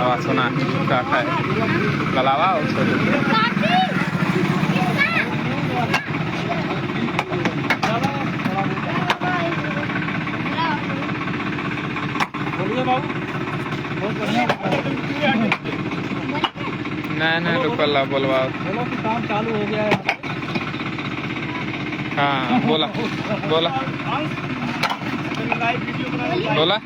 आवाज सुना का है गलावा और छोटे बोलिए बाबू, बहुत बढ़िया। नहीं रुकल बोलवा। बोलो कि काम चालू हो गया है। हाँ बोला बोला बोला।